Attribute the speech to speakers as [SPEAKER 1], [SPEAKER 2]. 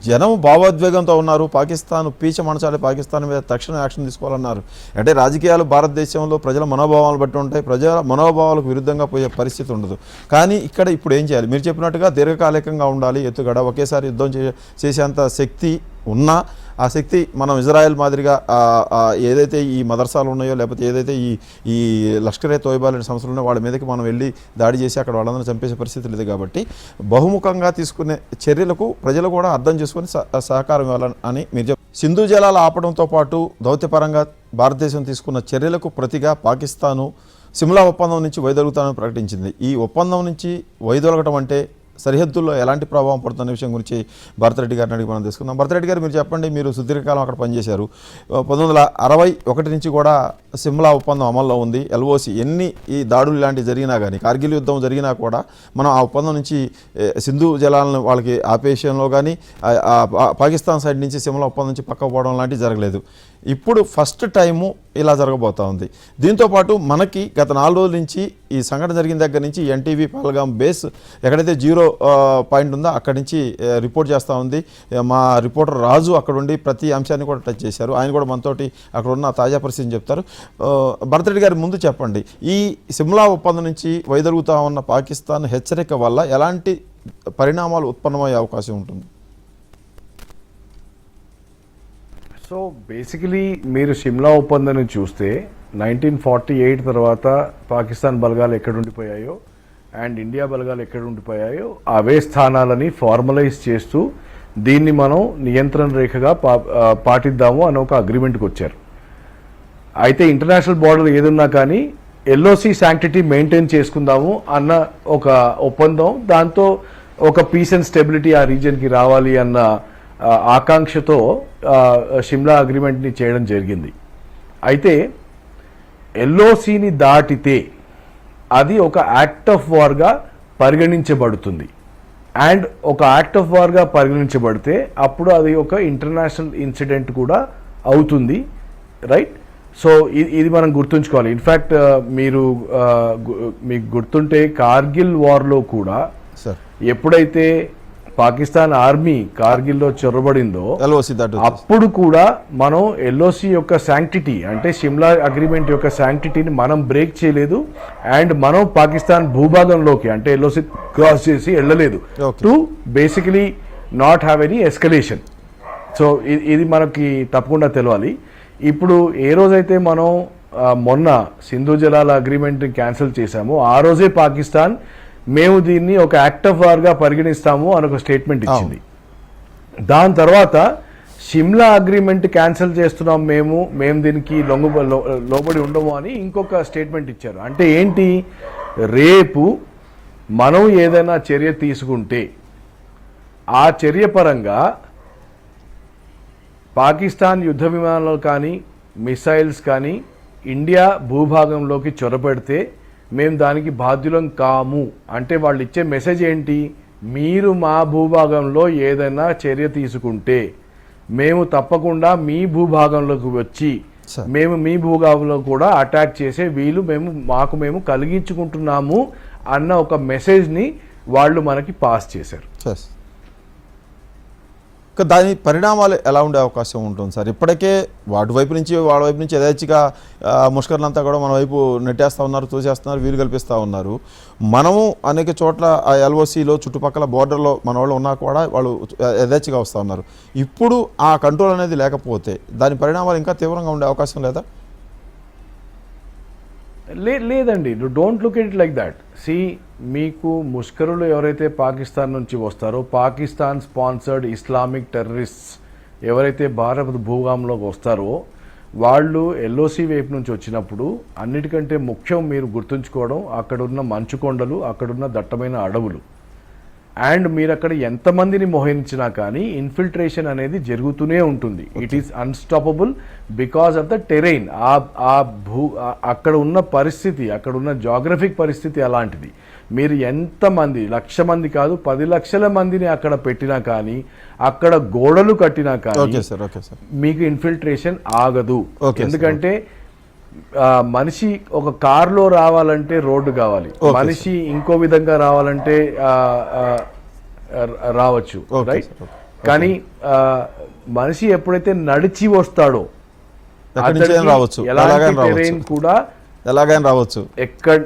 [SPEAKER 1] జనం భావోద్వేగంతో ఉన్నారు. పాకిస్తాన్ పీచ మనచాలి, పాకిస్తాన్ మీద తక్షణ యాక్షన్ తీసుకోవాలన్నారు. అంటే రాజకీయాలు భారతదేశంలో ప్రజల మనోభావాలు బట్టి ఉంటాయి. ప్రజల మనోభావాలకు విరుద్ధంగా పోయే పరిస్థితి ఉండదు. కానీ ఇక్కడ ఇప్పుడు ఏం చేయాలి? మీరు చెప్పినట్టుగా దీర్ఘకాలికంగా ఉండాలి ఎత్తుగడ. ఒకేసారి యుద్ధం చేసేంత శక్తి ఉన్నా ఆ శక్తి మనం ఇజ్రాయెల్ మాదిరిగా ఏదైతే ఈ మదర్సాలు ఉన్నాయో, లేకపోతే ఏదైతే ఈ లష్కరే తోయిబా లాంటి సంస్థలు ఉన్నాయో వాళ్ళ మీదకి మనం వెళ్ళి దాడి చేసి అక్కడ వాళ్ళందరూ చంపేసే పరిస్థితి లేదు. కాబట్టి బహుముఖంగా తీసుకునే చర్యలకు ప్రజలు కూడా అర్థం చేసుకొని సహకారం ఇవ్వాలని మీరు చెప్పారు. సింధు జలాలు ఆపడంతో పాటు దౌత్యపరంగా భారతదేశం తీసుకున్న చర్యలకు ప్రతిగా పాకిస్తాను సిమ్లా ఒప్పందం నుంచి వైదొలుగుతానని ప్రకటించింది. ఈ ఒప్పందం నుంచి వైదొలగటం అంటే సరిహద్దుల్లో ఎలాంటి ప్రభావం పడుతున్న విషయం గురించి భరతరెడ్డి గారిని అడిగి మనం తీసుకుందాం. భరతరెడ్డి గారు, మీరు చెప్పండి. మీరు సుదీర్ఘకాలం అక్కడ పనిచేశారు. 1961 నుంచి కూడా సిమ్లా ఒప్పందం అమల్లో ఉంది. ఎల్ఓసి ఎన్ని ఈ దాడులు ఇలాంటివి జరిగినా కానీ, కార్గిల్ యుద్ధం జరిగినా కూడా మనం ఆ ఒప్పందం నుంచి సింధు జలాలను వాళ్ళకి ఆపేషన్లో కానీ, పాకిస్తాన్ సైడ్ నుంచి సిమ్లా ఒప్పందం నుంచి పక్కకు పోవడం లాంటివి జరగలేదు. ఇప్పుడు ఫస్ట్ టైము ఇలా జరగబోతూ ఉంది. దీంతోపాటు మనకి గత 4 రోజుల నుంచి ఈ సంఘటన జరిగిన దగ్గర నుంచి ఎన్టీవీ పహల్గాం బేస్ ఎక్కడైతే 0 పాయింట్ ఉందో అక్కడి నుంచి రిపోర్ట్ చేస్తూ ఉంది. మా రిపోర్టర్ రాజు అక్కడ ఉండి ప్రతి అంశాన్ని కూడా టచ్ చేశారు. ఆయన కూడా మనతోటి అక్కడ ఉన్న తాజా పరిస్థితిని చెప్తారు. భరతరెడ్డి గారి, ముందు చెప్పండి, ఈ సిమ్లా ఒప్పందం నుంచి వైదొలుగుతూ ఉన్న పాకిస్తాన్ హెచ్చరిక వల్ల ఎలాంటి పరిణామాలు ఉత్పన్నమయ్యే అవకాశం ఉంటుంది?
[SPEAKER 2] సో బేసికలీ మీరు సిమ్లా ఒప్పందాన్ని చూస్తే 1948 తర్వాత పాకిస్తాన్ బలగాలు ఎక్కడ ఉండిపోయాయో అండ్ ఇండియా బలగాలు ఎక్కడ ఉండిపోయాయో అవే స్థానాలని ఫార్మలైజ్ చేస్తూ దీన్ని మనం నియంత్రణ రేఖగా పాటిద్దాము అని ఒక అగ్రిమెంట్కి వచ్చారు. అయితే ఇంటర్నేషనల్ బార్డర్ ఏదున్నా కానీ ఎల్ఓసి శాంక్టిటీ మెయింటైన్ చేసుకుందాము అన్న ఒక ఒప్పందం, దాంతో ఒక పీస్ అండ్ స్టెబిలిటీ ఆ రీజియన్కి రావాలి అన్న ఆకాంక్షతో షిమ్లా అగ్రిమెంట్ని చేయడం జరిగింది. అయితే ఎల్ఓసిని దాటితే అది ఒక యాక్ట్ ఆఫ్ వార్గా పరిగణించబడుతుంది. అండ్ ఒక యాక్ట్ ఆఫ్ వార్గా పరిగణించబడితే అప్పుడు అది ఒక ఇంటర్నేషనల్ ఇన్సిడెంట్ కూడా అవుతుంది. రైట్? సో ఇది మనం గుర్తుంచుకోవాలి. ఇన్ఫ్యాక్ట్ మీకు గుర్తుంటే కార్గిల్ వార్లో కూడా ఎప్పుడైతే పాకిస్తాన్ ఆర్మీ కార్గిల్లో చొరబడిందో అప్పుడు కూడా మనం ఎల్ఓసి యొక్క శాంక్టిటీ అంటే షిమ్లా అగ్రిమెంట్ యొక్క శాంక్టిటీని మనం బ్రేక్ చేయలేదు. అండ్ మనం పాకిస్తాన్ భూభాగంలోకి అంటే ఎల్ఓసి క్రాస్ చేసి వెళ్ళలేదు to basically not have any escalation. So ఇది మనకి తప్పకుండా తెలవాలి. ఇప్పుడు ఏ రోజైతే మనం మొన్న సింధు జలాల అగ్రిమెంట్ క్యాన్సిల్ చేశామో ఆ రోజే పాకిస్తాన్ మేము దీన్ని ఒక యాక్ట్ ఆఫ్ వార్గా పరిగణిస్తాము అని ఒక స్టేట్మెంట్ ఇచ్చింది. దాని తర్వాత షిమ్లా అగ్రిమెంట్ క్యాన్సిల్ చేస్తున్నాం మేము దీనికి లోబడి ఉండము అని ఇంకొక స్టేట్మెంట్ ఇచ్చారు. అంటే ఏంటి? రేపు మనం ఏదైనా చర్య తీసుకుంటే ఆ చర్య పరంగా పాకిస్తాన్ యుద్ధ విమానాలు కానీ మిసైల్స్ కానీ ఇండియా భూభాగంలోకి చొరబెడితే మేము దానికి బాధ్యులం కాము. అంటే వాళ్ళు ఇచ్చే మెసేజ్ ఏంటి? మీరు మా భూభాగంలో ఏదైనా చర్య తీసుకుంటే మేము తప్పకుండా మీ భూభాగంలోకి వచ్చి మేము మీ భూభాగంలో కూడా అటాక్ చేసే వీలు మేము కలిగించుకుంటున్నాము అన్న ఒక మెసేజ్ని వాళ్ళు మనకి పాస్ చేశారు.
[SPEAKER 1] దాని పరిణామాలు ఎలా ఉండే అవకాశం ఉంటుంది సార్? ఇప్పటికే వాళ్ళ వైపు నుంచి యథేచ్ఛగా ముష్కర్లంతా కూడా మన వైపు నెట్టేస్తూ ఉన్నారు, తోసేస్తున్నారు, వీలు కల్పిస్తూ ఉన్నారు. మనము అనేక చోట్ల ఆ ఎల్ఓసిలో చుట్టుపక్కల బోర్డర్లో మన వాళ్ళు ఉన్నా కూడా వాళ్ళు యథేచ్ఛగా వస్తూ ఉన్నారు. ఇప్పుడు ఆ కంట్రోల్ అనేది లేకపోతే దాని పరిణామాలు ఇంకా తీవ్రంగా ఉండే అవకాశం లేదా?
[SPEAKER 2] లేదండి, don't look it like that. See, మీకు ముష్కరులు ఎవరైతే పాకిస్తాన్ నుంచి వస్తారో, పాకిస్తాన్ స్పాన్సర్డ్ ఇస్లామిక్ టెర్రరిస్ట్స్ ఎవరైతే భారత భూభాగంలోకి వస్తారో వాళ్ళు ఎల్ఓసి వైపు నుంచి వచ్చినప్పుడు అన్నిటికంటే ముఖ్యం మీరు గుర్తుంచుకోవడం అక్కడున్న మంచు కొండలు, అక్కడున్న దట్టమైన అడవులు. అండ్ మీరు అక్కడ ఎంతమందిని మోహరించినా కానీ ఇన్ఫిల్ట్రేషన్ అనేది జరుగుతూనే ఉంటుంది. It is unstoppable because of the terrain. అక్కడ ఉన్న పరిస్థితి, అక్కడ ఉన్న జాగ్రఫిక్ పరిస్థితి అలాంటిది. మీరు ఎంతమంది, 1,00,000 మంది కాదు 10 లక్షల మందిని అక్కడ పెట్టినా కానీ, అక్కడ గోడలు కట్టినా కానీ మీకు ఇన్ఫిల్ట్రేషన్ ఆగదు. ఎందుకంటే మనిషి ఒక కారులో రావాలంటే రోడ్డు కావాలి, మనిషి ఇంకో విధంగా రావాలంటే రావచ్చు. రైట్? కానీ మనిషి ఎప్పుడైతే నడిచి వస్తాడో
[SPEAKER 1] ఎక్కడి నుంచి అయినా రావచ్చు,
[SPEAKER 2] ఎలాంటి terrain కూడా
[SPEAKER 1] ఎలాగైనా రావచ్చు.
[SPEAKER 2] ఎక్కడ